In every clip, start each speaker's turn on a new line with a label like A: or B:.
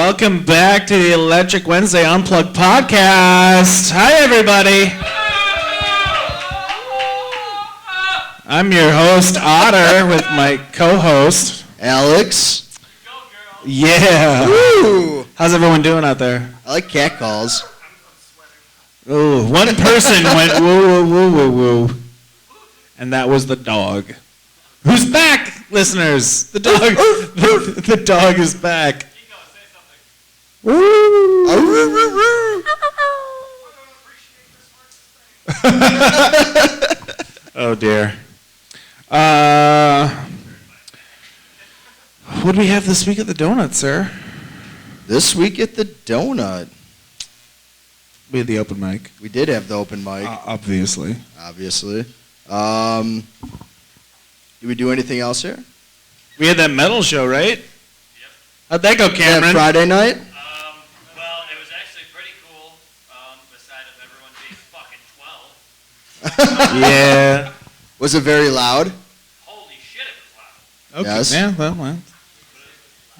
A: Welcome back to the Electric Wednesday Unplugged podcast. Hi, everybody. I'm your host, Otter, with my co-host,
B: Alex.
A: Yeah.
B: Woo.
A: How's everyone doing out there?
B: I like cat calls.
A: Ooh, one person went woo, woo, woo, woo, woo. And that was the dog. Who's back, listeners? The dog. The dog is back. Woo. Oh dear. What do we have this week at the donut, sir?
B: This week at the donut,
A: We had the open mic.
B: we did have the open mic,
A: Obviously.
B: obviously. Did we do anything else here?
A: We had that metal show, right?
C: Yep.
A: How'd that go,
B: Yeah,
A: Cameron?
B: Friday night?
C: Well, it was actually pretty cool, beside of everyone being fucking 12.
A: Yeah.
B: Was it very loud?
C: Holy shit, it was loud.
A: Okay.
B: Yes.
A: Yeah, well.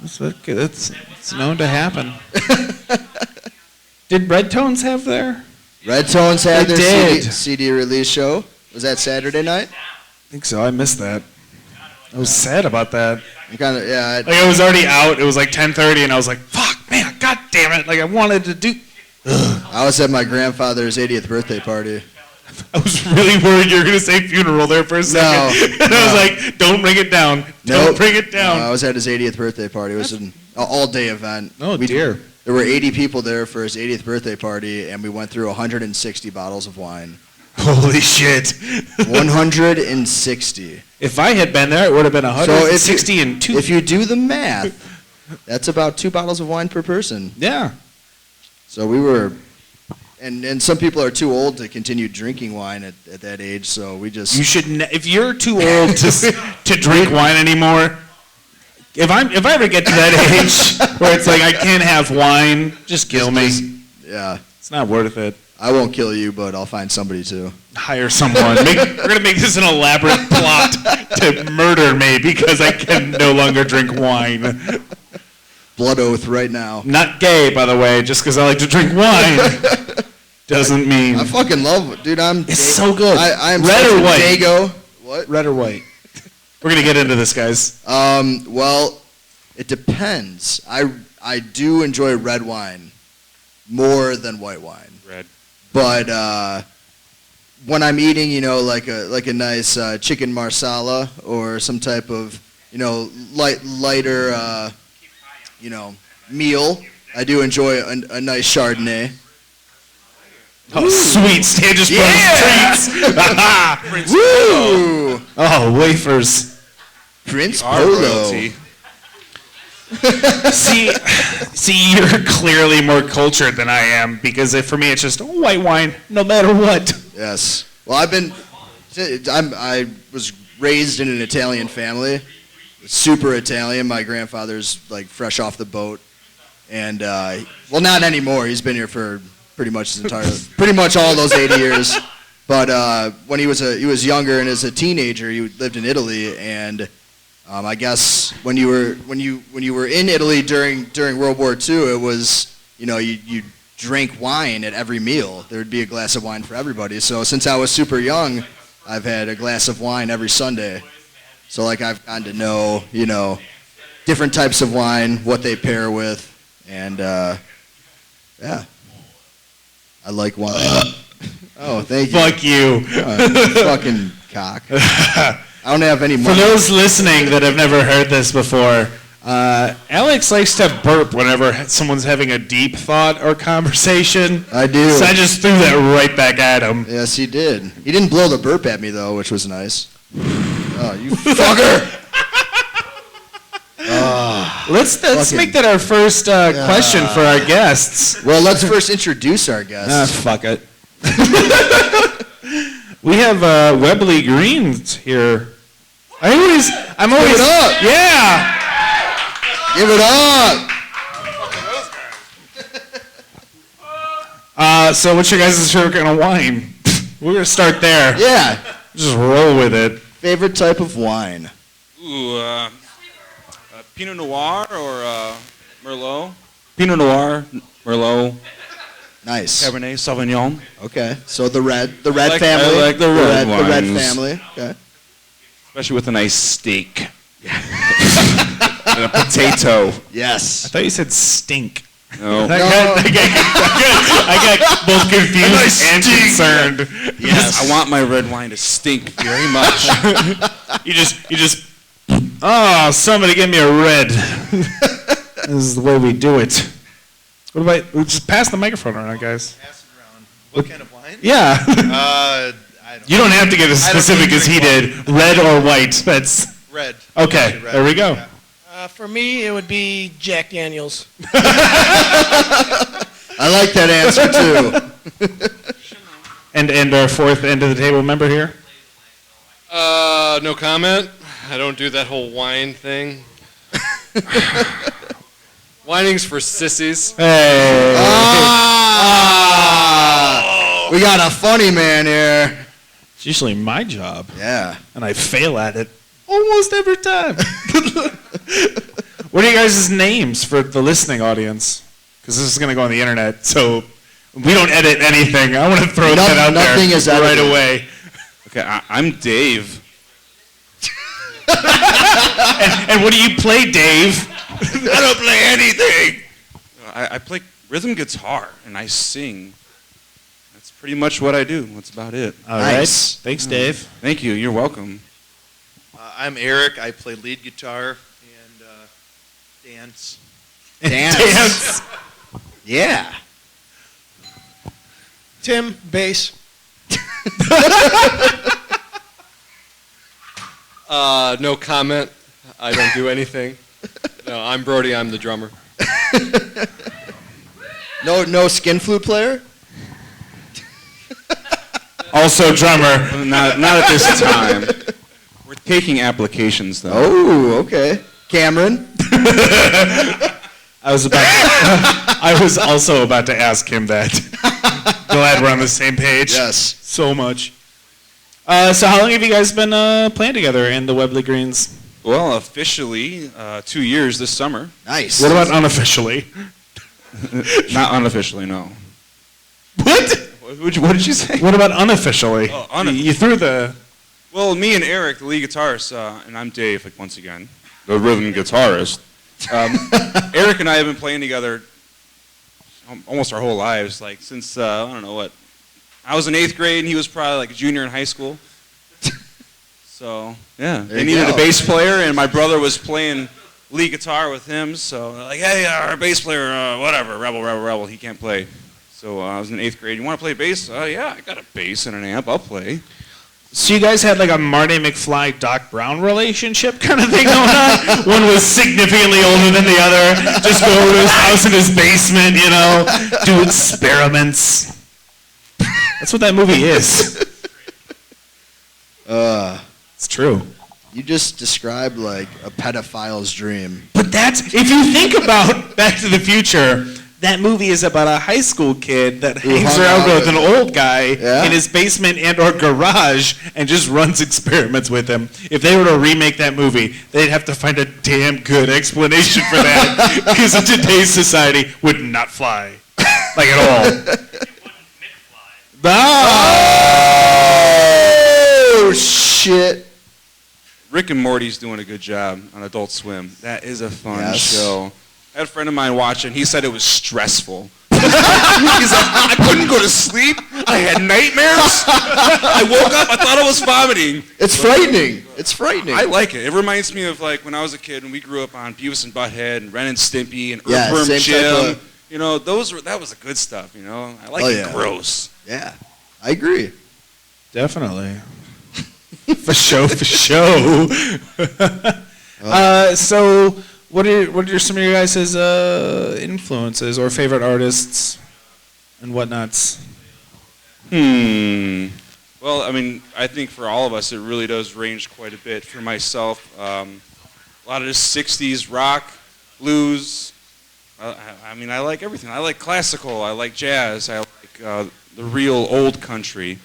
A: It's known to happen. Did Red Tones have their?
B: Red Tones had
A: They
B: their
A: did.
B: CD release show. Was that Saturday night?
A: I think so. I missed that. I was sad about that.
B: Yeah.
A: Like, I was already out. It was like 10:30, and I was like, fuck, man, god damn it. Like, I wanted to do...
B: I was at my grandfather's 80th birthday party.
A: I was really worried you were going to say funeral there for a second. And I was like, don't bring it down. Don't
B: Nope.
A: bring it down.
B: No, I was at his 80th birthday party. It was an all-day event.
A: Oh, dear.
B: There were 80 people there for his 80th birthday party, and we went through 160 bottles of wine.
A: Holy shit.
B: 160.
A: If I had been there, it would have been 160 and 2.
B: If you do the math, that's about 2 bottles of wine per person.
A: Yeah.
B: So we were, and some people are too old to continue drinking wine at that age, so we just...
A: You should, if you're too old to drink wine anymore, if I ever get to that age where it's like I can't have wine, just kill me.
B: Yeah.
A: It's not worth it.
B: I won't kill you, but I'll find somebody to.
A: Hire someone. We're going to make this an elaborate plot to murder me because I can no longer drink wine.
B: Blood oath right now.
A: Not gay, by the way, just because I like to drink wine doesn't mean...
B: I fucking love it. Dude,
A: It's so good.
B: I'm
A: Red
B: such
A: or
B: a
A: white?
B: Dago. What?
A: Red or white? We're going to get into this, guys.
B: Well, it depends. I do enjoy red wine more than white wine.
A: Red.
B: But when I'm eating, like a nice chicken marsala or some type of, lighter, meal, I do enjoy a nice Chardonnay.
A: Oh, sweet. Stan just brought us treats.
B: Woo!
A: Oh, wafers.
B: Prince
A: Our
B: Polo.
A: royalty. See, you're clearly more cultured than I am because for me it's just white wine, no matter what.
B: Yes. Well, I was raised in an Italian family, super Italian. My grandfather's like fresh off the boat, and well, not anymore. He's been here for pretty much all those 80 years. But when he was younger and as a teenager, he lived in Italy, and I guess when you were in Italy during World War II, it was you drank wine at every meal. There would be a glass of wine for everybody. So since I was super young, I've had a glass of wine every Sunday. So like I've gotten to know different types of wine, what they pair with, and yeah, I like wine. Oh, thank you.
A: Fuck you.
B: Fucking cock. I don't have any
A: For
B: money.
A: those listening that have never heard this before, Alex likes to burp whenever someone's having a deep thought or conversation.
B: I do.
A: So I just threw that right back at him.
B: Yes, he did. He didn't blow the burp at me, though, which was nice. Oh, you fucker!
A: Let's make that our first question for our guests.
B: Well, let's first introduce our guests.
A: Fuck it. We have Webley Greens here. I'm always.
B: Give it up!
A: Yeah.
B: Give it up!
A: So what's your guys' favorite kind of wine? We're gonna start there.
B: Yeah.
A: Just roll with it.
B: Favorite type of wine?
D: Ooh, Pinot Noir or Merlot. Pinot Noir, Merlot,
B: Nice.
D: Cabernet Sauvignon.
B: Okay. So the red
D: I
B: family.
D: like the red
B: The red
D: wines.
B: family. Okay.
D: Especially with a nice steak. And a potato.
B: Yes.
A: I thought you said stink.
D: No.
A: I got both confused and concerned.
B: Yes.
D: I want my red wine to stink very much.
A: You just. Oh, somebody give me a red. This is the way we do it. What about? Just pass the microphone around, guys.
E: Pass it around. What kind of wine?
A: Yeah.
E: I don't
A: You don't have to get as
E: I don't
A: specific
E: really
A: as he
E: drink
A: did. Red or white. That's
E: Red.
A: okay.
E: Red.
A: There we go.
E: Yeah.
F: For me, it would be Jack Daniels.
B: I like that answer too.
A: And our fourth end of the table member here.
G: No comment. I don't do that whole wine thing. Wining's for sissies.
A: Hey.
B: Ah! We got a funny man here.
A: It's usually my job,
B: Yeah.
A: and I fail at it almost every time. What are you guys' names for the listening audience? Because this is going to go on the internet, so we don't edit anything. I want to throw that out
B: nothing
A: there
B: is
A: right
B: edited.
A: away.
D: Okay, I'm Dave.
A: And what do you play, Dave?
D: I don't play anything. I play rhythm guitar and I sing. That's pretty much what I do. That's about it.
A: All
B: Nice.
A: right. Thanks, Dave.
D: Thank you. You're welcome.
E: I'm Eric. I play lead guitar and dance.
B: Dance. Yeah.
F: Tim, bass.
G: No comment. I don't do anything. No, I'm Brody. I'm the drummer.
B: No skin flute player?
A: Also drummer.
D: Not at this time. We're taking applications though.
B: Oh, okay. Cameron?
A: I was also about to ask him that. Glad we're on the same page.
B: Yes.
A: So much. So how long have you guys been playing together in the Webley Greens?
D: Well, officially, 2 years this summer.
B: Nice.
A: What about unofficially?
D: Not unofficially, no.
A: What?
D: What did you say?
A: What about unofficially?
D: Oh, unofficially.
A: You threw the...
D: Well, me and Eric, the lead guitarist, and I'm Dave, like, once again, the rhythm guitarist. Eric and I have been playing together almost our whole lives, like since, I don't know what, I was in 8th grade and he was probably like a junior in high school. So, yeah,
B: There
D: they
B: you
D: needed
B: go.
D: a bass player and my brother was playing lead guitar with him, so they're like, hey, our bass player, whatever, rebel, he can't play. So I was in 8th grade, you want to play bass? Yeah, I got a bass and an amp, I'll play.
A: So you guys had like a Marty McFly, Doc Brown relationship kind of thing going on? One was significantly older than the other. Just go over to his house in his basement, you know, do experiments. That's what that movie is. It's true.
B: You just described like a pedophile's dream.
A: But that's, if you think about Back to the Future, that movie is about a high school kid that hangs
B: hung
A: around
B: out
A: with an old guy
B: Yeah.
A: in his basement and or garage and just runs experiments with him. If they were to remake that movie, they'd have to find a damn good explanation for that because in today's society would not fly. Like at all.
B: Oh, shit.
D: Rick and Morty's doing a good job on Adult Swim. That is a fun
B: Yes.
D: show. I had a friend of mine watch it, and he said it was stressful. He's like, I couldn't go to sleep. I had nightmares. I woke up, I thought I was vomiting.
B: It's frightening. It's frightening.
D: I like it. It reminds me of like when I was a kid and we grew up on Beavis and Butthead and Ren and Stimpy and
B: Yeah,
D: Earthworm
B: same type
D: Jim.
B: of-
D: You know, that was the good stuff, you know. I like
B: Oh,
D: it
B: yeah.
D: gross.
B: Yeah, I agree.
A: Definitely. For show. So, what are some of your guys' influences or favorite artists and whatnots?
D: Well, I mean, I think for all of us, it really does range quite a bit. For myself, a lot of the 60s rock, blues. I mean, I like everything. I like classical. I like jazz. I like the real old country.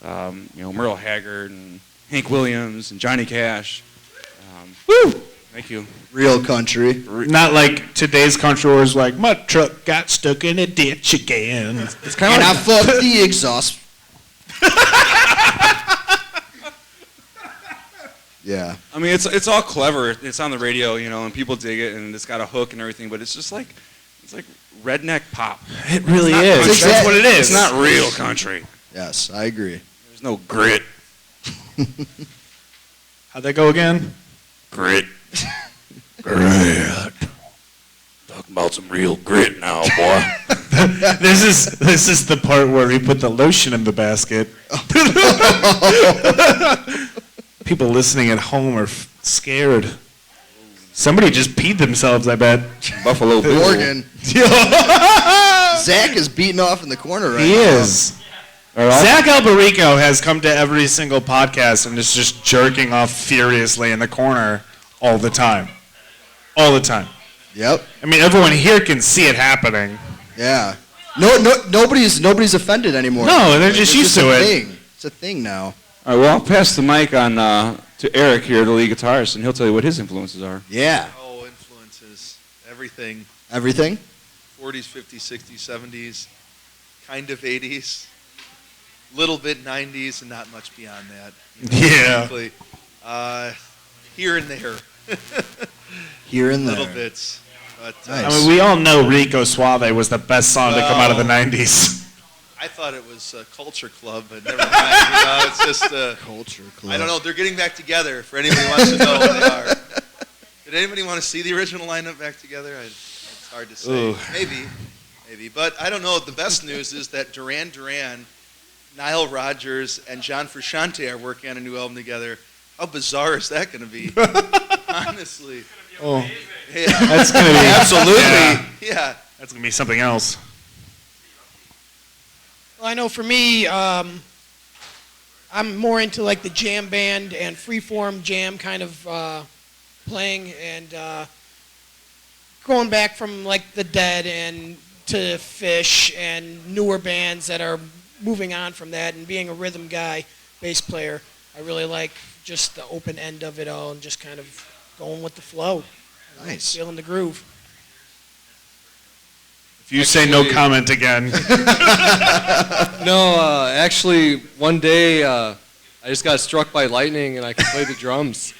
D: You know, Merle Haggard and Hank Williams and Johnny Cash. Thank you.
B: Real country.
A: Not like today's country where it's like, my truck got stuck in a ditch again. It's kind
B: And
A: of
B: I
A: like,
B: fucked the exhaust. Yeah.
D: I mean, it's all clever. It's on the radio, you know, and people dig it, and it's got a hook and everything. But it's like redneck pop.
A: it really
D: It's not
A: is.
D: country.
A: That's what it is.
D: It's not real country.
B: Yes, I agree.
D: There's no grit.
A: How'd that go again?
D: Grit. Grit. Talking about some real grit now, boy.
A: This is the part where we put the lotion in the basket. People listening at home are scared. Somebody just peed themselves, I bet.
D: Buffalo Bill.
B: Morgan. Zach is beating off in the corner right now.
A: He is. Zach Alberico has come to every single podcast and is just jerking off furiously in the corner all the time. All the time.
B: Yep.
A: I mean, everyone here can see it happening.
B: Yeah. Nobody's offended anymore.
A: No, they're just used to it.
B: Thing. It's a thing now.
D: All right, well, I'll pass the mic on to Eric here, the lead guitarist, and he'll tell you what his influences are.
B: Yeah.
E: Oh, influences. Everything.
B: Everything?
E: 40s, 50s, 60s, 70s, kind of 80s, little bit 90s, and not much beyond that.
A: Yeah.
E: Basically, here and there.
B: Here and there.
E: Little bits. But,
B: Nice.
A: I mean, we all know Rico Suave was the best song to come out of the 90s.
E: I thought it was Culture Club, but never mind. You know, it's just
B: Culture Club.
E: I don't know. They're getting back together. For anybody who wants to know what they are. Did anybody want to see the original lineup back together? It's hard to say.
A: Ooh.
E: Maybe. But I don't know. The best news is that Duran Duran, Nile Rodgers, and John Frusciante are working on a new album together. How bizarre is that going to be? Honestly.
A: Oh,
E: Yeah.
A: that's gonna be
B: Absolutely.
E: Yeah.
A: That's gonna be something else.
F: Well, I know for me, I'm more into like the jam band and freeform jam kind of playing, and going back from like the Dead and to Fish and newer bands that are moving on from that, and being a rhythm guy, bass player, I really like just the open end of it all and just kind of going with the flow.
B: Nice.
F: Feeling the groove.
A: If you say no comment again,
G: No, actually, one day I just got struck by lightning and I could play the drums.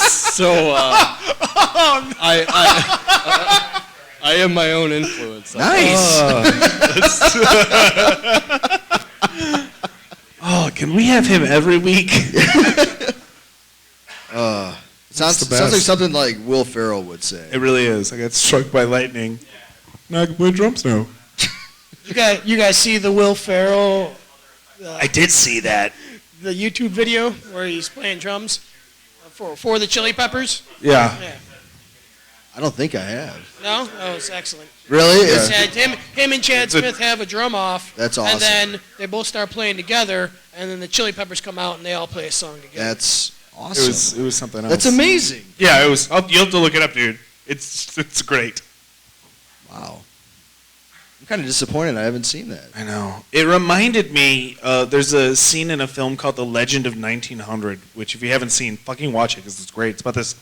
G: So I am my own influence.
B: Nice.
A: oh, can we have him every week?
B: Sounds
A: the
B: like
A: best.
B: something like Will Ferrell would say.
A: It really is. I got struck by lightning. Now I can play drums now.
F: You guys see the Will Ferrell,
A: I did see that.
F: the YouTube video where he's playing drums for the Chili Peppers?
A: Yeah.
F: Yeah.
B: I don't think I have.
F: No? That was excellent.
B: Really?
F: It's him and Chad Smith have a drum off.
B: That's awesome.
F: And then they both start playing together, and then the Chili Peppers come out and they all play a song together.
B: That's awesome.
A: It was something else.
B: That's amazing.
A: Yeah, it was. You'll have to look it up, dude. It's great.
B: Wow. I'm kind of disappointed I haven't seen that.
A: I know. It reminded me. There's a scene in a film called The Legend of 1900, which if you haven't seen, fucking watch it because it's great. It's about this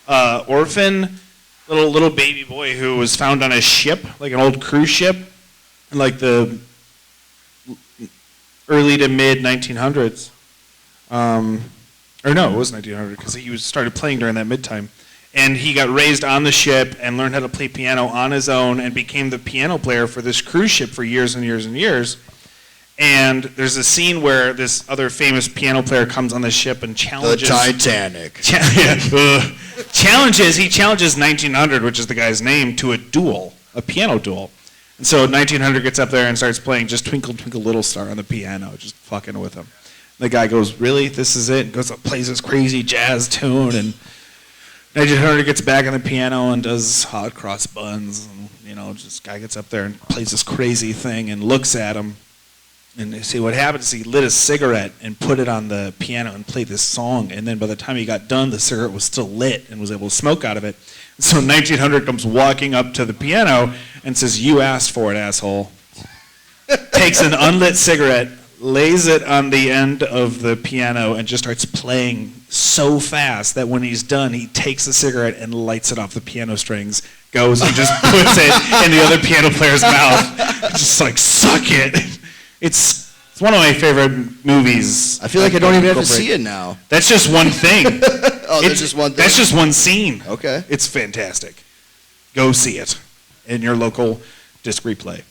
A: orphan little baby boy who was found on a ship, like an old cruise ship, in like the early to mid 1900s. Or no, it was 1900 because he started playing during that mid time. And he got raised on the ship and learned how to play piano on his own and became the piano player for this cruise ship for years and years and years. And there's a scene where this other famous piano player comes on the ship and
B: The
A: challenges...
B: Titanic.
A: He challenges 1900, which is the guy's name, to a duel, a piano duel. And so 1900 gets up there and starts playing just Twinkle Twinkle Little Star on the piano, just fucking with him. The guy goes, really? This is it? And goes up, plays this crazy jazz tune, and 1900 gets back on the piano and does hot cross buns. And, just guy gets up there and plays this crazy thing and looks at him. And you see what happened is he lit a cigarette and put it on the piano and played this song. And then by the time he got done, the cigarette was still lit and was able to smoke out of it. So 1900 comes walking up to the piano and says, "You asked for it, asshole." Takes an unlit cigarette, lays it on the end of the piano, and just starts playing so fast that when he's done, he takes a cigarette and lights it off the piano strings, goes and just puts it in the other piano player's mouth. Just like, suck it. It's one of my favorite movies.
B: I feel like I don't even have to see it now.
A: That's just one thing.
B: That's just one thing?
A: That's just one scene.
B: Okay.
A: It's fantastic. Go see it in your local disc replay.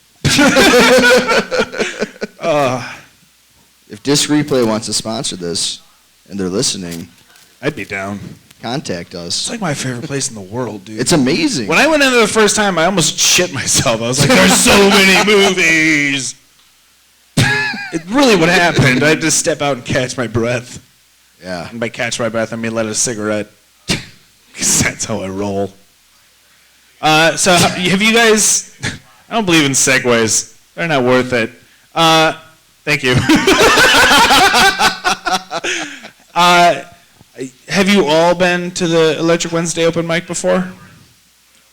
B: If Disc Replay wants to sponsor this and they're listening,
A: I'd be down.
B: contact
A: It's
B: us.
A: like my favorite place in the world, dude.
B: It's amazing.
A: When I went in there the first time, I almost shit myself. I was like, there's so many movies. It really what happened. I had to step out and catch my breath.
B: Yeah.
A: And by catch my breath, I mean light a cigarette. Because that's how I roll. So have you guys... I don't believe in segues. They're not worth it. Thank you. Have you all been to the Electric Wednesday open mic before?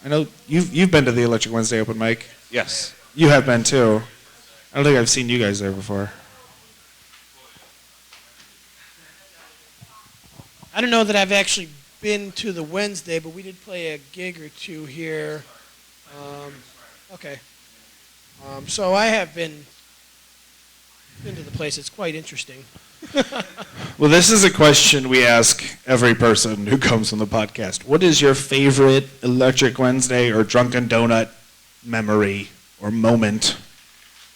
A: I know you've been to the Electric Wednesday open mic.
D: Yes.
A: You have been too. I don't think I've seen you guys there before.
F: I don't know that I've actually been to the Wednesday, but we did play a gig or two here. Okay. So I have been to the place. It's quite interesting.
A: Well, this is a question we ask every person who comes on the podcast. What is your favorite Electric Wednesday or Drunken Donut memory or moment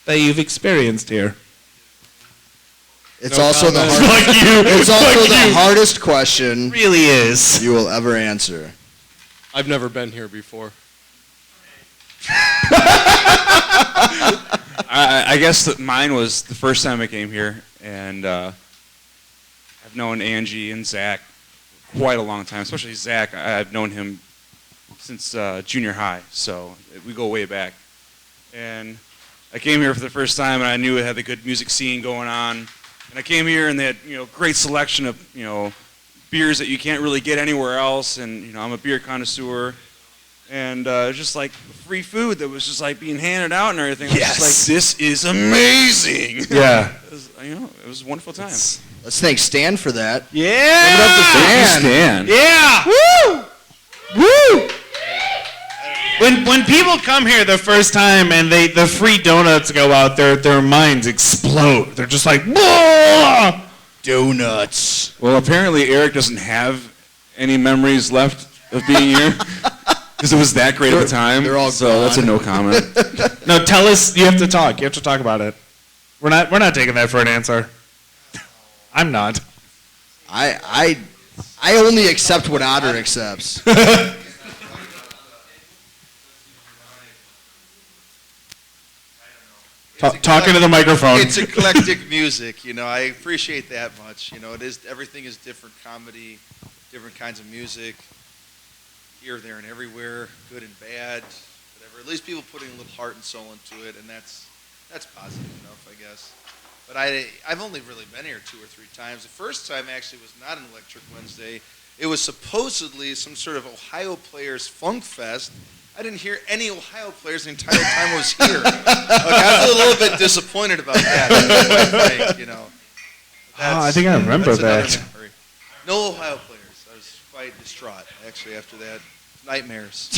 A: that you've experienced here?
B: It's also the hardest.
A: Fuck you.
B: It's also
A: Fuck
B: the
A: you.
B: hardest question
A: Really is.
B: you will ever answer.
G: I've never been here before.
D: I guess that mine was the first time I came here, and I've known Angie and Zach quite a long time, especially Zach. I've known him since junior high, so we go way back. And I came here for the first time, and I knew it had a good music scene going on. And I came here, and they had great selection of beers that you can't really get anywhere else. And I'm a beer connoisseur. And just like free food that was just like being handed out and everything. I was just like, this is amazing.
A: Yeah.
D: It was a wonderful time.
B: Let's thank Stan for that.
A: Yeah.
B: Give it up to Stan.
A: Yeah. Woo. Woo. When people come here the first time and the free donuts go out there, their minds explode. They're just like, whoa!
B: Donuts.
D: Well, apparently Eric doesn't have any memories left of being here. Because it was that great at the time.
B: They're all
D: so
B: gone.
D: that's a no comment.
A: No, tell us. You have to talk. You have to talk about it. We're not taking that for an answer. I'm not.
B: I only accept what Otter accepts.
A: Talking to the microphone.
E: It's eclectic music, I appreciate that much. Everything is different comedy, different kinds of music, here, there, and everywhere, good and bad, whatever. At least people putting a little heart and soul into it, and that's positive enough, I guess. But I've only really been here 2 or 3 times. The first time actually was not an Electric Wednesday. It was supposedly some sort of Ohio Players Funk Fest. I didn't hear any Ohio players the entire time I was here. I was a little bit disappointed about that.
A: I think I remember that.
E: No Ohio players. I was quite distraught, actually, after that. Nightmares.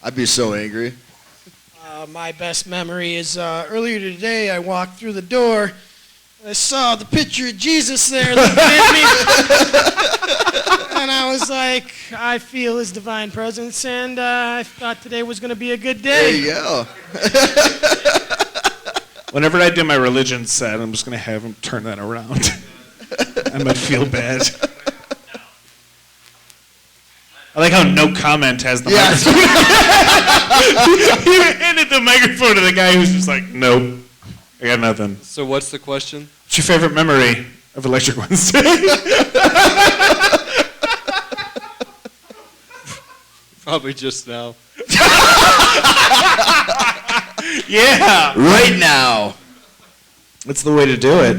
B: I'd be so angry.
F: My best memory is earlier today I walked through the door and I saw the picture of Jesus there looking at me. And I was like, I feel his divine presence, and I thought today was going to be a good
B: There
F: day.
B: you go.
A: Whenever I do my religion set, I'm just going to have him turn that around. I might feel bad. I like how no comment has the microphone. You handed the microphone to the guy who's just like, nope, I got nothing.
G: So what's the question?
A: What's your favorite memory of Electric Wednesday?
G: Probably just now.
A: Yeah.
B: Right now.
A: That's the way to do it.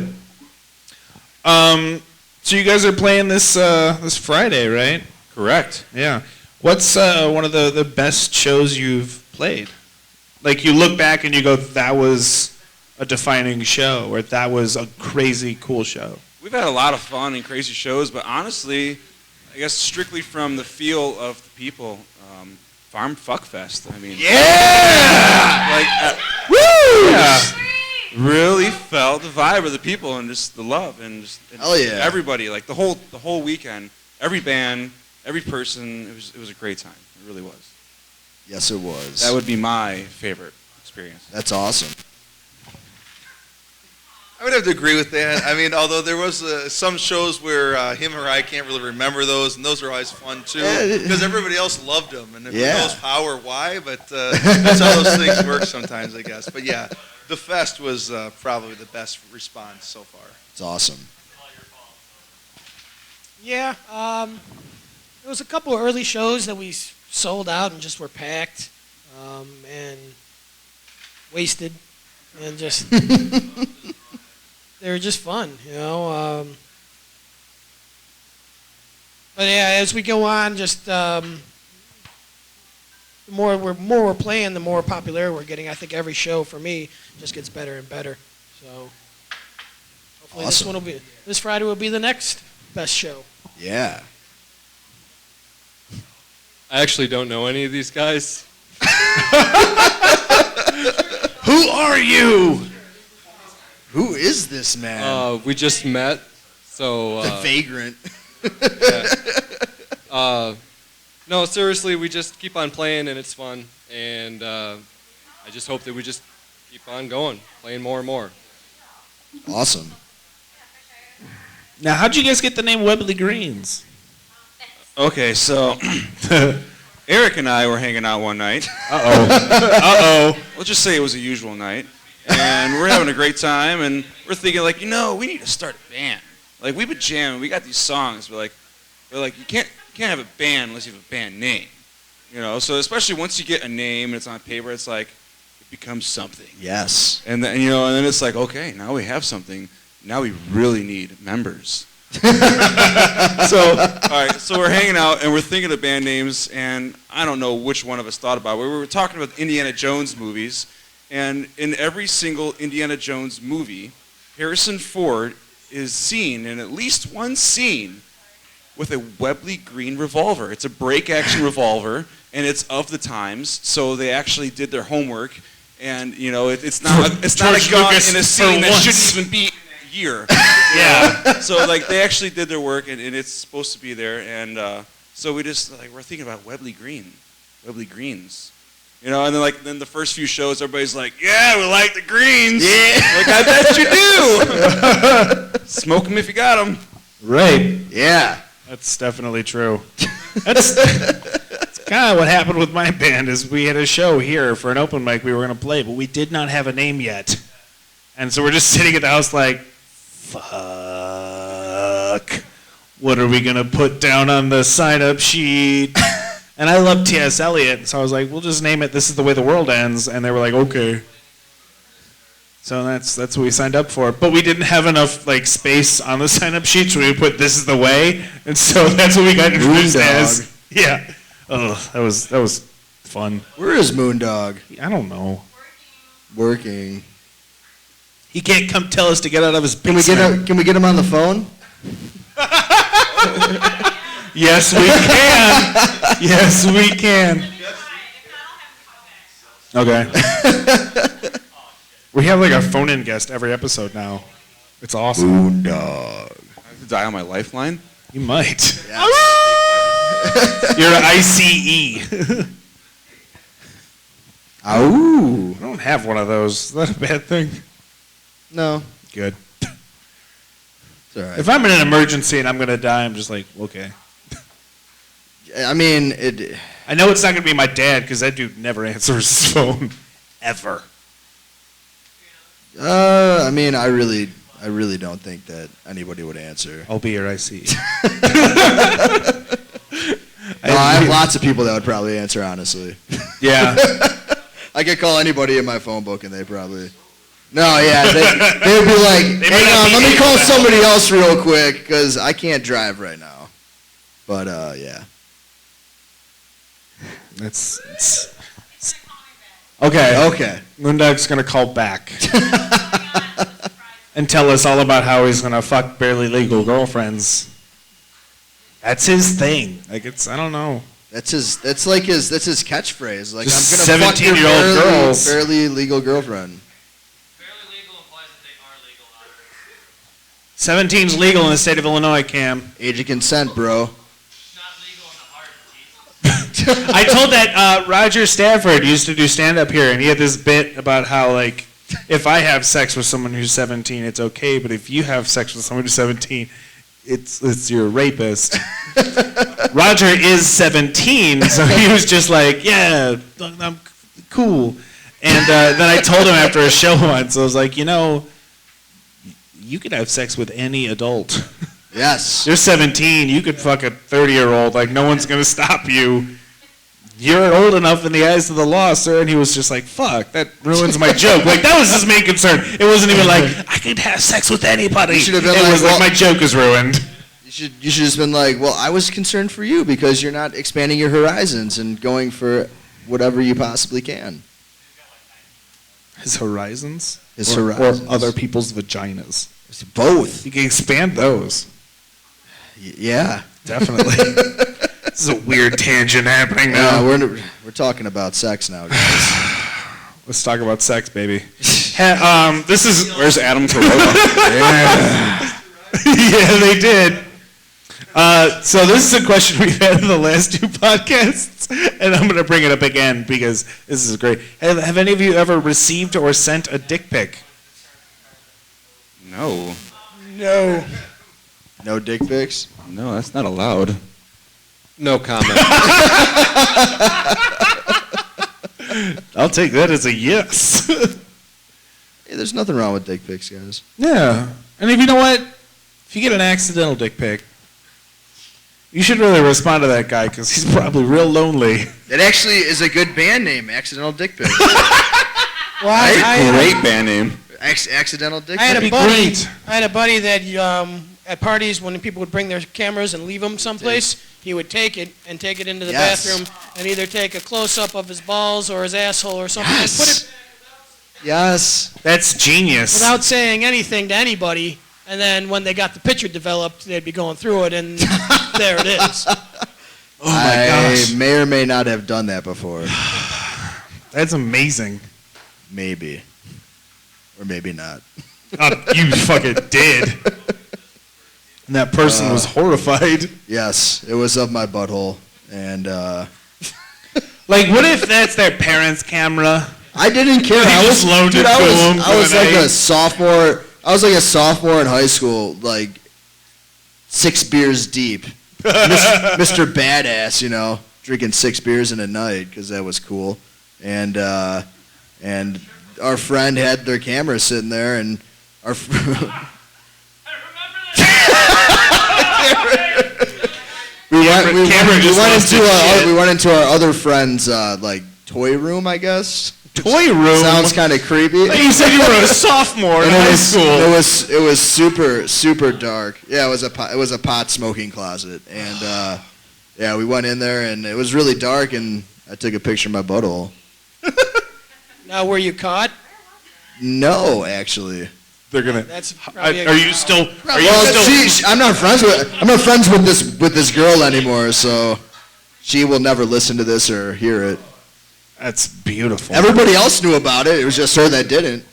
A: So you guys are playing this Friday, right?
D: Correct.
A: Yeah. What's one of the best shows you've played? Like you look back and you go, that was a defining show, or that was a crazy cool show.
D: we've had a lot of fun and crazy shows, but honestly, I guess strictly from the feel of the people, Farm Fuck Fest. I mean, really felt the vibe of the people and just the love and just
B: Hell yeah.
D: everybody, like the whole weekend, every band, every person. It was a great time. It really was.
B: Yes, it was.
D: That would be my favorite experience.
B: That's awesome.
E: I would have to agree with that. I mean, although there was some shows where him or I can't really remember those, and those are always fun too, because everybody else loved them, and if who knows how or why, but that's how those things work sometimes, I guess. But yeah, the fest was probably the best response so far.
B: It's awesome.
F: Yeah, there was a couple of early shows that we sold out and just were packed and wasted and just they were just fun, you know. But yeah, as we go on, just the more we're playing, the more popular we're getting. I think every show for me just gets better and better. So hopefully this Friday will be the next best show.
B: Yeah.
G: I actually don't know any of these guys.
A: Who are you?
B: Who is this man?
G: We just met, so.
B: The vagrant.
G: No, seriously, we just keep on playing and it's fun, and I just hope that we just keep on going, playing more and more.
B: Awesome.
A: Now, how'd you guys get the name Webley Greens?
D: Okay, so Eric and I were hanging out one night.
A: Uh-oh.
D: Let's just say it was a usual night. And we're having a great time, and we're thinking, like, we need to start a band. Like, we've been jamming. We got these songs. We're like, you can't have a band unless you have a band name. So especially once you get a name and it's on paper, it's like, it becomes something.
B: Yes.
D: And then, and then it's like, okay, now we have something. Now we really need members. So we're hanging out and we're thinking of band names, and I don't know which one of us thought about it. We were talking about Indiana Jones movies, and in every single Indiana Jones movie, Harrison Ford is seen in at least one scene with a Webley green revolver. It's a break-action revolver, and it's of the times, so they actually did their homework, and it's not a gun
A: Lucas
D: in a scene that
A: once.
D: shouldn't even be year.
A: Yeah.
D: So they actually did their work, and it's supposed to be there, and so we're thinking about Webley Greens, and then the first few shows, everybody's like, yeah, we like the greens.
B: Yeah.
D: Like, I bet you do. Smoke them if you got them.
A: Right.
B: Yeah.
A: That's definitely true. That's kind of what happened with my band. Is we had a show here for an open mic we were going to play, but we did not have a name yet, and so we're just sitting at the house like, fuck, what are we going to put down on the sign-up sheet? And I love T.S. Eliot, so I was like, we'll just name it This Is the Way the World Ends, and they were like, okay. So that's what we signed up for. But we didn't have enough space on the sign-up sheet, so we put This Is the Way, and so that's what we got introduced as. Yeah. Oh, that was fun.
B: Where is Moondog?
A: I don't know.
B: Working.
A: He can't come tell us to get out of his
B: Can
A: basement.
B: we get him on the phone?
A: Yes, we can. Yes, we can. Okay. We have a phone-in guest every episode now. It's awesome.
B: Moondog.
D: I have to die on my lifeline.
A: You might.
B: Yes.
A: You're an ICE.
B: Ow.
A: I don't have one of those. Is that a bad thing?
B: No.
A: Good.
B: It's all right.
A: If I'm in an emergency and I'm going to die, I'm just like, okay.
B: I mean,
A: I know it's not going to be my dad because that dude never answers his phone. Ever.
B: I mean, I really don't think that anybody would answer.
A: I'll be your IC.
B: No, I have lots of people that would probably answer, honestly.
A: Yeah.
B: I could call anybody in my phone book and they probably... No, yeah, they would be like, hang on, let me call somebody else real quick because I can't drive right now. But, yeah.
A: It's okay.
B: Okay.
A: Moondog's going to call back. and tell us all about how he's gonna fuck barely legal girlfriends. That's his thing. Like I don't know.
B: That's his catchphrase. Like,
A: Just
B: I'm gonna fuck your
A: 17-year-old girls.
B: barely legal girlfriend.
C: Fairly legal implies that they are legal on Earth.
A: 17's legal in the state of Illinois, Cam.
B: Age of consent, bro.
C: It's not legal in the heart of Jesus.
A: I told that Roger Stafford used to do stand-up here, and he had this bit about how, like, if I have sex with someone who's 17, it's okay, but if you have sex with someone who's 17, it's you're a rapist. Roger is 17, so he was just like, yeah, I'm cool. And then I told him after a show once, I was like, you know, you could have sex with any adult.
B: Yes.
A: You're 17, you could fuck a 30-year-old, like no one's gonna stop you. You're old enough in the eyes of the law, sir. And he was just like, fuck, that ruins my joke. Like, that was his main concern. It wasn't even like, I could have sex with anybody.
B: You should have been
A: it
B: like,
A: was
B: well,
A: like, my joke is ruined.
B: You should just been like, well, I was concerned for you because you're not expanding your horizons and going for whatever you possibly can.
A: His horizons?
B: His
A: Or
B: horizons.
A: other people's vaginas.
B: It's both.
A: You can expand those.
B: Yeah.
A: Definitely. This is a weird tangent happening now.
B: We're talking about sex now, guys.
A: Let's talk about sex, baby. This is...
D: Where's Adam Carolla?
A: Yeah, they did. So this is a question we've had in the last two podcasts, and I'm going to bring it up again because this is great. Have any of you ever received or sent a dick pic?
D: No.
F: No.
B: No dick pics?
D: No, that's not allowed.
G: No comment.
A: I'll take that as a yes.
B: Hey, there's nothing wrong with dick pics, guys.
A: Yeah. And if you know what? If you get an accidental dick pic, you should really respond to that guy because he's probably real lonely.
B: It actually is a good band name, Accidental Dick Pic.
F: Well, I
D: Great band name.
B: Accidental Dick
F: had
B: Pic.
F: a buddy.
A: Great.
F: I had a buddy that at parties when people would bring their cameras and leave them someplace, he would take it and take it into the
B: Yes.
F: bathroom and either take a close up of his balls or his asshole or something
B: Yes.
F: and put it
B: Yes.
A: That's genius.
F: without saying anything to anybody. And then when they got the picture developed, they'd be going through it, and there it is.
A: Oh my gosh.
B: I may or may not have done that before.
A: That's amazing.
B: Maybe. Or maybe not.
A: You fucking did. And that person was horrified.
B: Yes, it was of my butthole. And
A: Like, what if that's their parents' camera?
B: I didn't care.
A: He
B: I
A: just
B: was,
A: loaned
B: dude,
A: it
B: I
A: to
B: was,
A: him
B: I was
A: for
B: like
A: the
B: a
A: night.
B: sophomore. I was like a sophomore in high school, like 6 beers deep. Mr. Badass, you know, drinking 6 beers in a night because that was cool. And our friend had their camera sitting there, and our we went into our other friend's like toy room, I guess.
A: Toy room?
B: Sounds kind of creepy.
A: You said you were a sophomore in
B: And
A: high school.
B: It was super dark. Yeah, it was a pot smoking closet, and yeah, we went in there, and it was really dark, and I took a picture of my butthole.
F: Now, were you caught?
B: No, actually.
A: They're gonna.
F: That's probably
A: Are you still? Are you
B: Well,
A: still?
B: I'm not friends with this girl anymore, so she will never listen to this or hear it.
A: That's beautiful.
B: Everybody else knew about it. It was just her that didn't.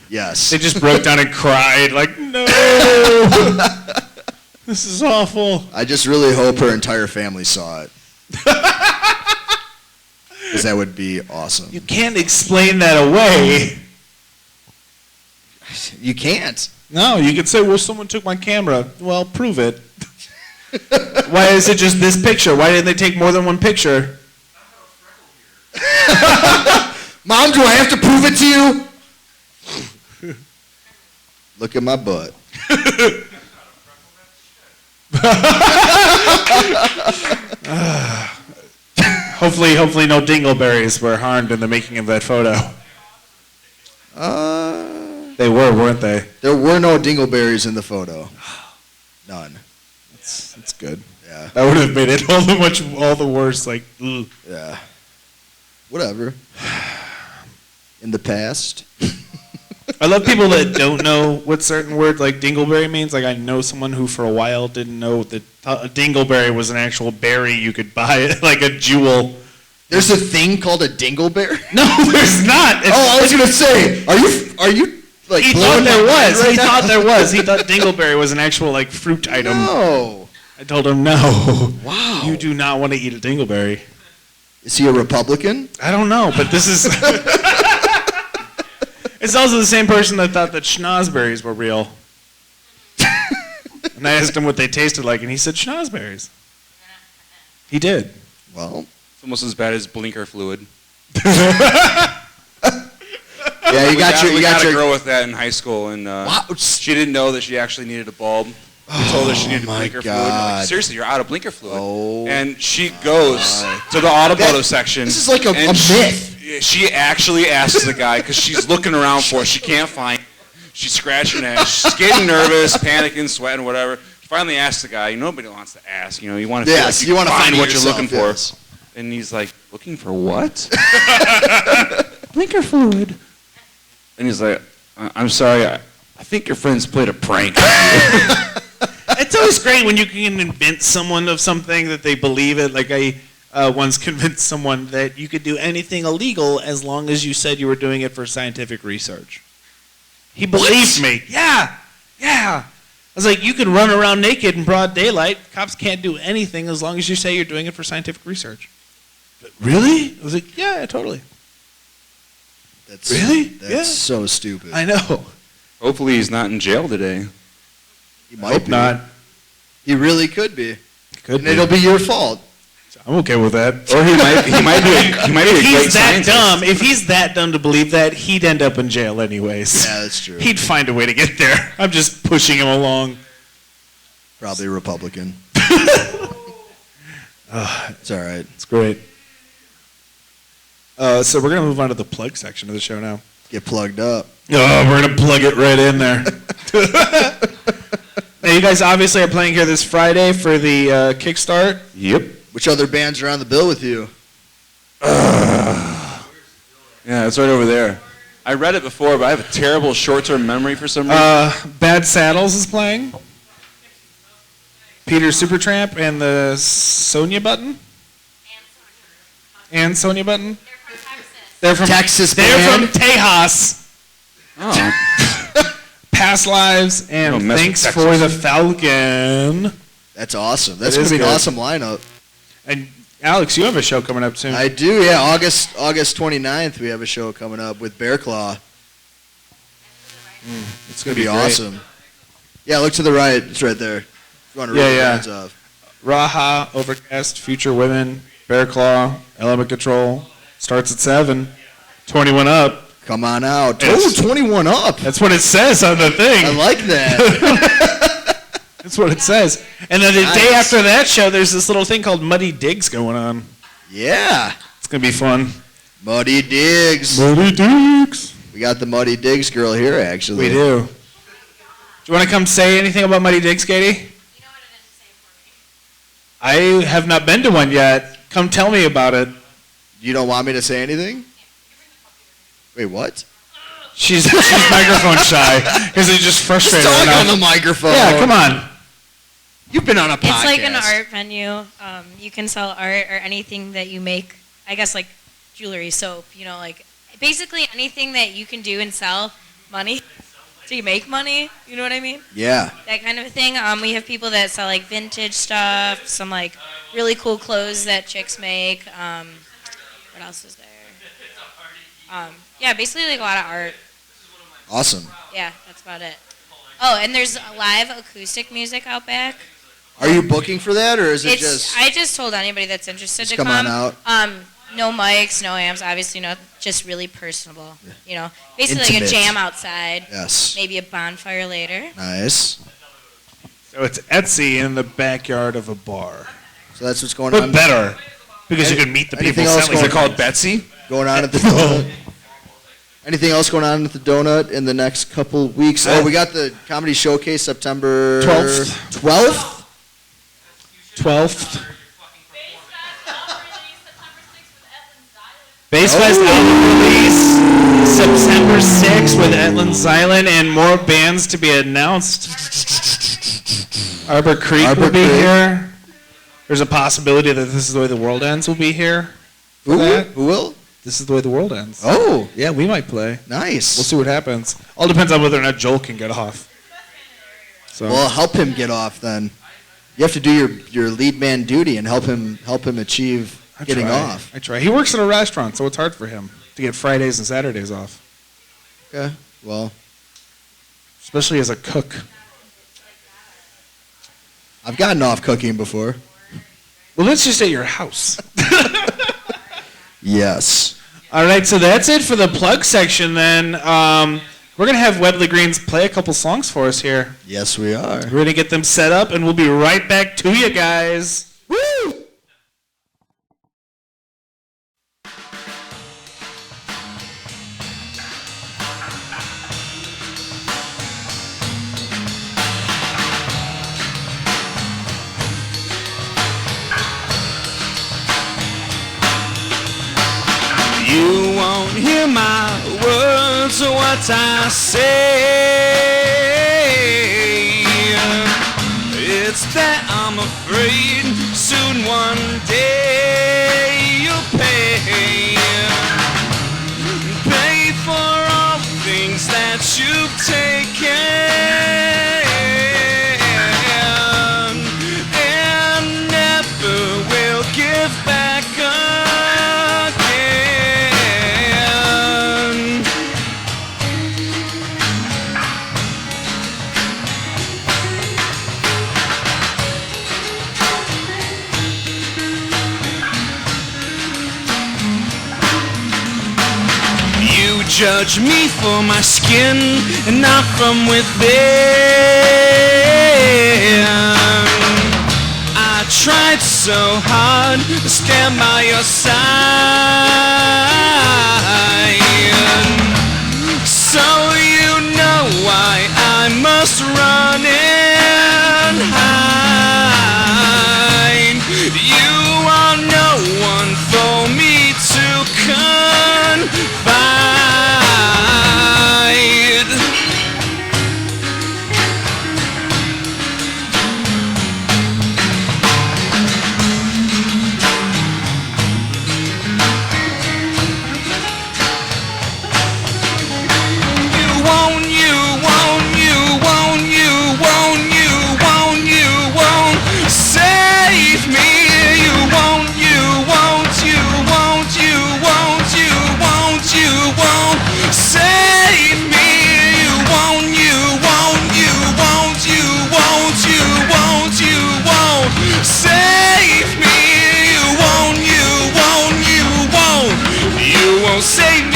B: Yes.
A: They just broke down and cried, like, no, this is awful.
B: I just really hope her entire family saw it. Because that would be awesome.
A: You can't explain that away.
B: You can't.
A: No, you could say, well, someone took my camera. Well, prove it. Why is it just this picture? Why didn't they take more than one picture?
B: Mom, do I have to prove it to you? Look at my butt.
A: Hopefully no dingleberries were harmed in the making of that photo. They were, weren't they?
B: There were no dingleberries in the photo. None.
A: That's good.
B: Yeah.
A: That would have made it all the worse. Like, ugh.
B: Yeah. whatever. In the past.
A: I love people that don't know what certain words like dingleberry means. Like I know someone who for a while didn't know that a dingleberry was an actual berry you could buy, like a jewel.
B: There's a thing called a dingleberry?
A: No, there's not.
B: Oh, I was gonna say, are you like
A: He
B: blowing
A: thought there
B: my mind
A: was.
B: right
A: He
B: now?
A: thought there was. He thought dingleberry was an actual like fruit item.
B: No.
A: I told him no.
B: Wow.
A: You do not want to eat a dingleberry.
B: Is he a Republican?
A: I don't know, but this is. It's also the same person that thought that schnozberries were real. And I asked him what they tasted like, and he said schnozberries. He did.
B: Well,
D: It's almost as bad as blinker fluid.
B: yeah, you got
D: We got a
B: your.
D: girl with that in high school, and
B: Wow.
D: she didn't know that she actually needed a bulb. We told her she needed
B: my
D: blinker fluid. We're
B: God.
D: like, seriously, you're out of blinker fluid.
B: Oh,
D: And she goes to the automotive section.
B: This is like a
D: and
B: myth.
D: She actually asks the guy because she's looking around for it. She can't find it. She's scratching it. She's getting nervous, panicking, sweating, whatever. She finally asks the guy. Nobody wants to ask. You want to
B: Yes,
D: feel like
B: you want to
D: find
B: find
D: what you're looking for.
B: Yes.
D: And he's like, looking for what? Blinker fluid. And he's like, I'm sorry. I think your friends played a prank.
A: It's always great when you can convince someone of something that they believe it. Like I once convinced someone that you could do anything illegal as long as you said you were doing it for scientific research. He believed me. Yeah. I was like, you can run around naked in broad daylight. Cops can't do anything as long as you say you're doing it for scientific research. But really? I was like, yeah, totally.
B: That's
A: Really?
B: That's
A: Yeah.
B: so stupid.
A: I know.
D: Hopefully he's not in jail today.
B: He might
A: Hope
B: be.
A: not.
B: He really could be.
A: Could
B: And it'll be your fault.
A: I'm okay with that.
D: Or he might be a
A: If
D: great
A: he's that
D: scientist.
A: dumb, if he's that dumb to believe that, he'd end up in jail anyways.
B: Yeah, that's true.
A: He'd find a way to get there. I'm just pushing him along.
B: Probably a Republican. It's all right.
A: It's great. So we're gonna move on to the plug section of the show now.
B: Get plugged up.
A: Oh, we're gonna plug it right in there. Now, you guys obviously are playing here this Friday for the Kickstart.
D: Yep.
B: Which other bands are on the bill with you?
D: Yeah, it's right over there. I read it before, but I have a terrible short-term memory for some reason.
A: Bad Saddles is playing. Peter Supertramp and the Sonia Button. And Sonia Button. They're from
B: Texas
A: They're
B: band?
A: from Tejas.
D: Oh.
A: Past lives and
D: Don't mess with
A: thanks
D: Texas.
A: for the Falcon.
B: That's awesome. That's
A: It
B: going
A: is
B: to be an
A: good.
B: awesome lineup.
A: And Alex, you have a show coming up soon.
B: I do, yeah. August 29th, we have a show coming up with Bear Claw.
A: It's
B: It's going to be awesome. Yeah, look to the right. It's right there. If you want to read the
A: Yeah.
B: bands off.
A: Raha, Overcast, Future Women, Bear Claw, Element Control. Starts at 7. 21 up.
B: Come on out.
A: Yes.
B: Oh, 21 up.
A: That's what it says on the thing.
B: I like that.
A: That's what it says. And then the
B: Nice.
A: day after that show, there's this little thing called Muddy Digs going on.
B: Yeah.
A: It's going to be fun.
B: Muddy Diggs.
A: Muddy Digs.
B: We got the Muddy Diggs girl here, actually.
A: We do. Do you want to come say anything about Muddy Digs, Katie? I have not been to one yet. Come tell me about it.
B: You don't want me to say anything? Wait, what?
A: She's microphone shy because he's just frustrated.
B: Talk
A: right
B: on
A: now.
B: the microphone.
A: Yeah, come on.
B: You've been on a podcast.
H: It's like an art venue. You can sell art or anything that you make. I guess like jewelry, soap. Like basically anything that you can do and sell money. So you make money. You know what I mean?
B: Yeah.
H: That kind of a thing. We have people that sell like vintage stuff, some like really cool clothes that chicks make. What else is there? Yeah, basically like a lot of art.
B: Awesome.
H: Yeah, that's about it. Oh, and there's live acoustic music out back.
B: Are you booking for that, or is it just...
H: I just told anybody that's interested
B: Just
H: to
B: come on out.
H: No mics, no amps, obviously just really personable. Basically like a
B: Intimate.
H: jam outside.
B: Yes.
H: Maybe a bonfire later.
B: Nice.
A: So it's Etsy in the backyard of a bar.
B: So that's what's going
A: But
B: on.
A: better. Because you can meet the
B: Anything
A: people
B: else
A: selling.
D: Is it called Betsy?
B: Going on at the donut. Anything else going on at the donut in the next couple weeks? Oh, we got the comedy showcase September
A: 12th.
B: 12th?
A: 12th. Bass Fest album release September 6th with Etlin's Island and more bands to be announced. Arbor Creek will be here. There's a possibility that This Is the Way the World Ends will be here.
B: Who will?
A: This Is the Way the World Ends.
B: Oh,
A: Yeah, we might play.
B: nice.
A: We'll see what happens. All depends on whether or not Joel can get off. So
B: Well, help him get off then. You have to do your lead man duty and help him achieve getting off.
A: I try. He works in a restaurant, so it's hard for him to get Fridays and Saturdays off,
B: Okay. Well,
A: especially as a cook.
B: I've gotten off cooking before.
A: Well, that's just at your house.
B: Yes.
A: All right, so that's it for the plug section then. We're going to have Webley Greens play a couple songs for us here.
B: Yes, we are.
A: We're going to get them set up, and we'll be right back to you guys. Woo!
I: You won't hear my words or what I say. It's that I'm afraid soon one day you'll pay. Pay for all things that you've taken. And never will give back again. You judge me for my skin and not from within. I tried so hard to stand by your side, so you know why I must run and hide. You are no one for me to confide. Save me. You won't save me. You won't save me. You won't save me.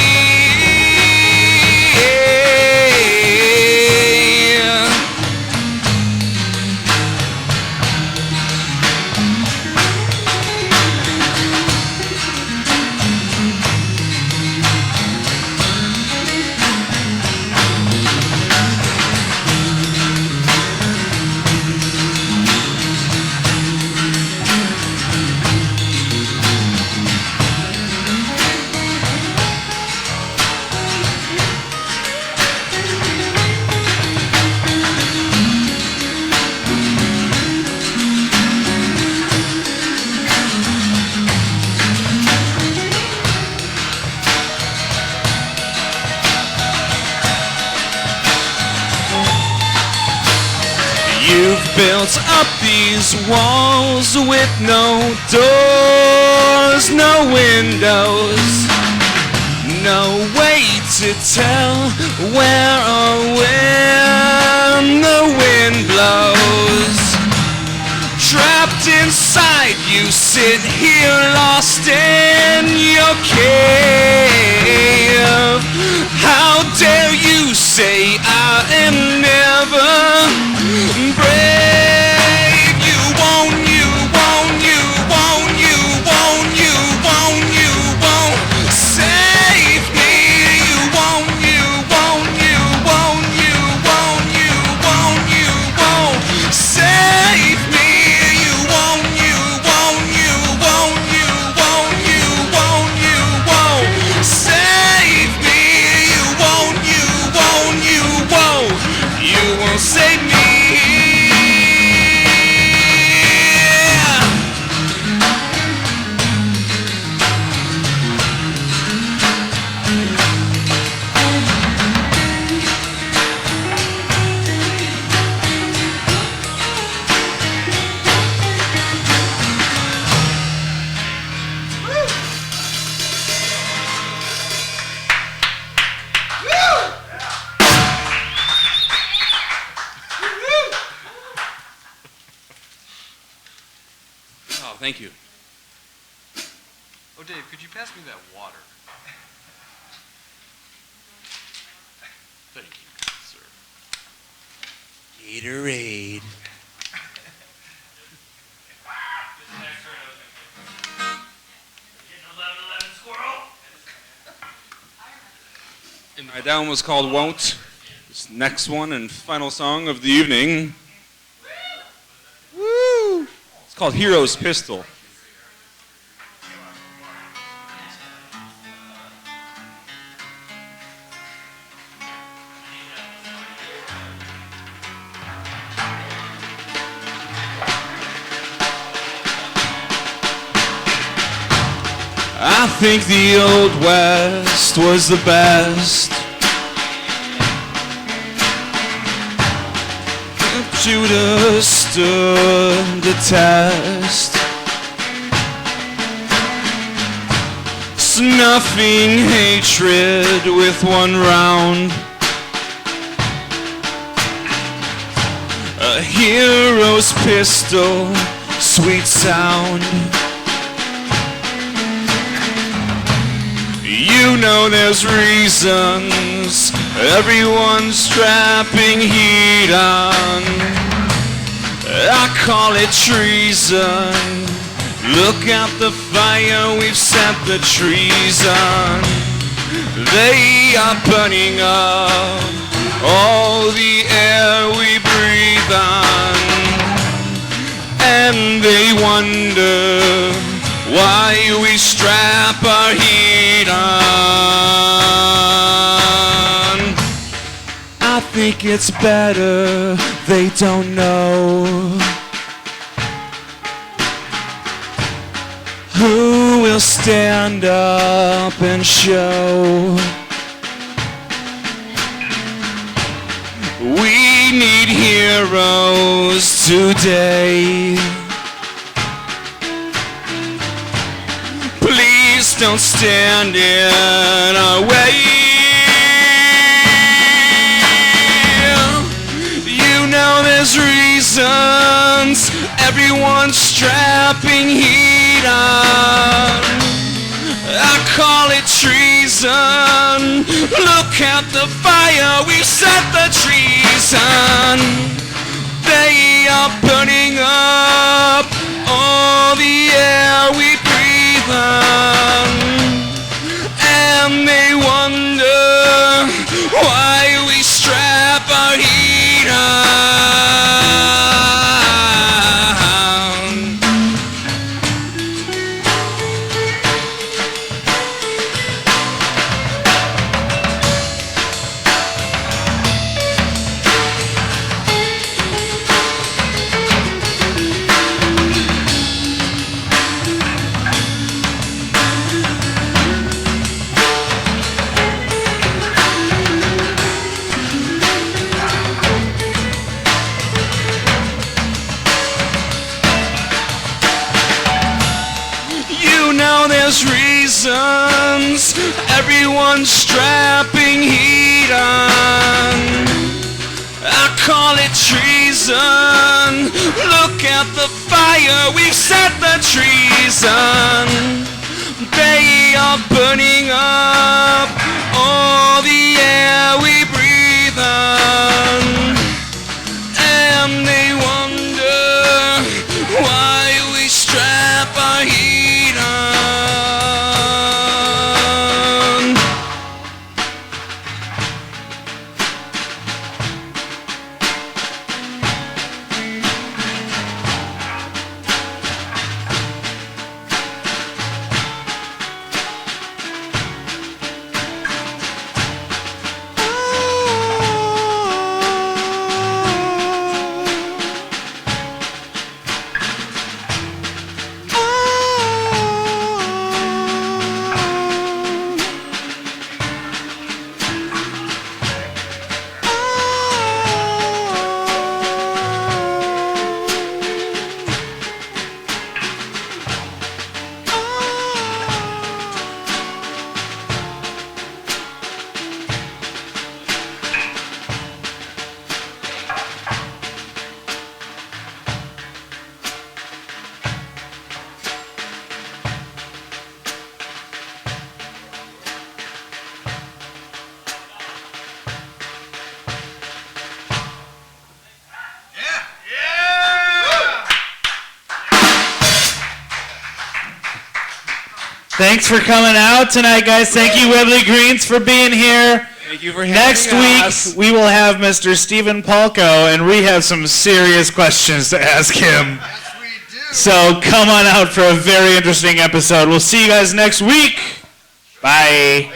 I: You've built up these walls with no doors, no windows, no way to tell where or when the wind blows. Trapped inside, you sit here lost in your cave. How dare you say I am never brave? You won't save me. You won't save me. You won't
D: Thank you.
G: Oh, Dave, could you pass me that water?
E: Thank you, sir.
B: Gatorade.
D: All right, that one was called Won't. This next one and final song of the evening. Woo! It's called Hero's Pistol. I think the Old West was the best. Judas stood the test, snuffing hatred with one round. A hero's pistol, sweet sound. You know there's reasons, everyone's strapping heat on. I call it treason. Look out the fire, we've set the trees on. They are burning up all the air we breathe on. And they wonder why we strap our heat on. I think it's better they don't know. Who will stand up and show? We need heroes today. Please don't stand in our way. You know there's reasons, everyone's strapping heat on. I call it treason. Look at the fire, we've set the trees on. They are burning up all the air we breathe on. And they wonder why we strap our heat on. There's reasons, everyone's strapping heat on. I call it treason. Look at the fire, we've set the trees on. They are burning up all the air we breathe on. And they wonder why we strap our heat on.
A: Thanks for coming out tonight, guys. Thank you, Webley Greens, for being here.
G: Thank you for having
A: Next
G: us.
A: week, we will have Mr. Stephen Palco, and we have some serious questions to ask him.
B: Yes, we do.
A: So come on out for a very interesting episode. We'll see you guys next week. Bye.